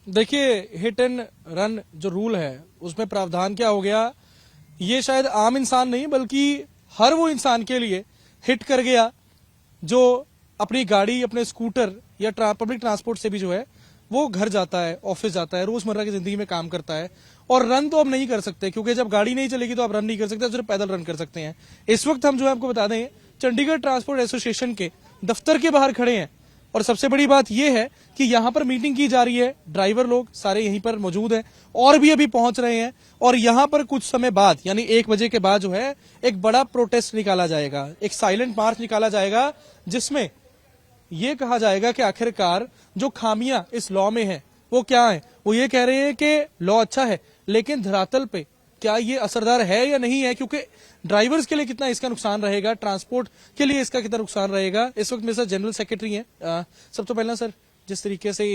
देखिए, hit and run जो rule है उसमें प्रावधान क्या हो गया, ये शायद आम इंसान नहीं बल्कि हर वो इंसान के लिए हिट कर गया जो अपनी गाड़ी, अपने स्कूटर या पब्लिक ट्रांसपोर्ट से भी जो है वो घर जाता है, ऑफिस जाता है, रोजमर्रा की जिंदगी में काम करता है। और रन तो अब नहीं कर सकते क्योंकि जब गाड़ी नहीं चलेगी तो आप रन नहीं कर सकते, सिर्फ पैदल रन कर सकते हैं। इस वक्त हम जो है आपको बता दें, चंडीगढ़ ट्रांसपोर्ट एसोसिएशन के दफ्तर के बाहर खड़े हैं और सबसे बड़ी बात यह है कि यहां पर मीटिंग की जा रही है। ड्राइवर लोग सारे यहीं पर मौजूद हैं और भी अभी पहुंच रहे हैं और यहां पर कुछ समय बाद यानी 1 बजे के बाद जो है एक बड़ा प्रोटेस्ट निकाला जाएगा, एक साइलेंट मार्च निकाला जाएगा जिसमें ये कहा जाएगा कि आखिरकार जो खामियां इस लॉ में है वो क्या है। वो ये कह रहे हैं कि लॉ अच्छा है लेकिन धरातल पे क्या ये असरदार है या नहीं है, क्योंकि ड्राइवर्स के लिए कितना इसका नुकसान रहेगा, ट्रांसपोर्ट के लिए इसका कितना नुकसान रहेगा। इस वक्त मेरे साथ जनरल सेक्रेटरी हैं। सब तो पहला सर, जिस तरीके से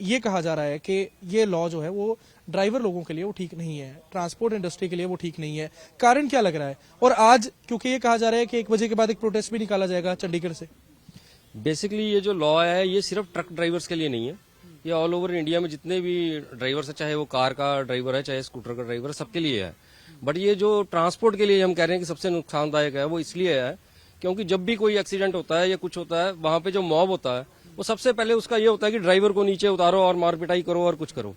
ये कहा जा रहा है कि ये लॉ जो है वो ड्राइवर लोगों के लिए वो ठीक नहीं है, ट्रांसपोर्ट इंडस्ट्री के लिए वो ठीक नहीं है, कारण क्या लग रहा है? और आज क्योंकि ये कहा जा रहा है कि 1 बजे के बाद एक प्रोटेस्ट भी निकाला जाएगा चंडीगढ़ से। बेसिकली ये जो लॉ है ये सिर्फ ट्रक ड्राइवर्स के लिए नहीं है, ये ऑल ओवर इंडिया में जितने भी ड्राइवर्स है, चाहे वो कार का ड्राइवर है चाहे स्कूटर का ड्राइवर, सबके लिए है। बट ये जो ट्रांसपोर्ट के लिए हम कह रहे हैं कि सबसे नुकसानदायक है, वो इसलिए है क्योंकि जब भी कोई एक्सीडेंट होता है या कुछ होता है, वहां पे जो मॉब होता है वो सबसे पहले उसका ये होता है कि ड्राइवर को नीचे उतारो और मार पिटाई करो और कुछ करो।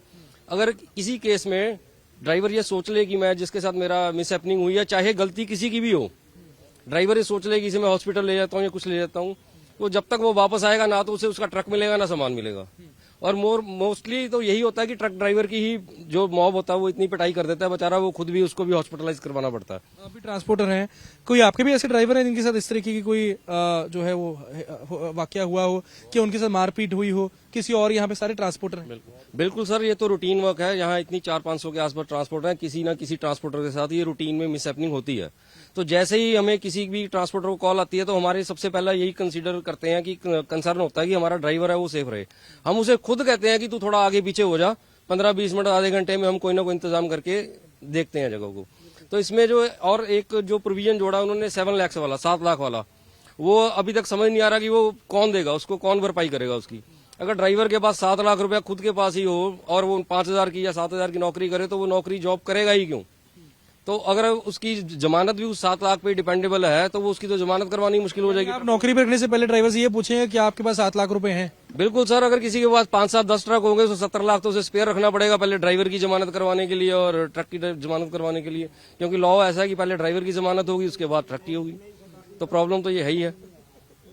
अगर किसी केस में ड्राइवर ये सोच ले कि मैं जिसके साथ मेरा मिसहैपनिंग हुई है, चाहे गलती किसी की भी हो, ड्राइवर ये सोच ले कि इसे मैं हॉस्पिटल ले जाता हूँ या कुछ ले जाता हूँ, तो जब तक वो वापस आएगा ना तो उसे उसका ट्रक मिलेगा ना सामान मिलेगा। और मोस्टली तो यही होता है कि ट्रक ड्राइवर की ही जो मॉब होता है वो इतनी पिटाई कर देता है बेचारा, वो खुद भी उसको भी हॉस्पिटलाइज करवाना पड़ता है। आप भी ट्रांसपोर्टर हैं, कोई आपके भी ऐसे ड्राइवर हैं जिनके साथ इस तरीके की कोई जो है वो वाकया हुआ हो कि उनके साथ मारपीट हुई हो किसी और? यहाँ पे सारे ट्रांसपोर्टर हैं। बिल्कुल सर, ये तो रूटीन वर्क है। यहाँ इतनी 400-500 के आसपास ट्रांसपोर्टर है, किसी ना किसी ट्रांसपोर्टर के साथ ये रूटीन में मिसहैपनिंग होती है। तो जैसे ही हमें किसी भी ट्रांसपोर्टर को कॉल आती है तो हमारे सबसे पहला यही कंसीडर करते हैं कि कंसर्न होता है कि हमारा ड्राइवर है वो सेफ रहे। हम उसे खुद कहते हैं कि तू थोड़ा आगे पीछे हो जा, 15-20 मिनट आधे घंटे में हम कोई ना कोई इंतजाम करके देखते हैं जगह को। तो इसमें जो और एक जो प्रोविजन जोड़ा उन्होंने 7 लाख वाला, 7 लाख वाला, वो अभी तक समझ नहीं आ रहा कि वो कौन देगा, उसको कौन भरपाई करेगा उसकी। अगर ड्राइवर के पास 7 लाख रुपया खुद के पास ही हो और वो 5,000 की या 7,000 की नौकरी करे तो वो नौकरी जॉब करेगा ही क्यों? तो अगर उसकी जमानत भी उस 7 लाख पे डिपेंडेबल है तो वो उसकी तो जमानत करवानी मुश्किल हो जाएगी। आप नौकरी पर रखने से पहले ड्राइवर से ये पूछेंगे कि आपके पास 7 लाख रुपए हैं? बिल्कुल सर, अगर किसी के पास 5-7-10 ट्रक होंगे तो 70 लाख तो उसे स्पेयर रखना पड़ेगा पहले ड्राइवर की जमानत करवाने के लिए और ट्रक की जमानत करवाने के लिए, क्योंकि लॉ ऐसा है कि पहले ड्राइवर की जमानत होगी उसके बाद ट्रक की होगी। तो प्रॉब्लम तो ये है ही है।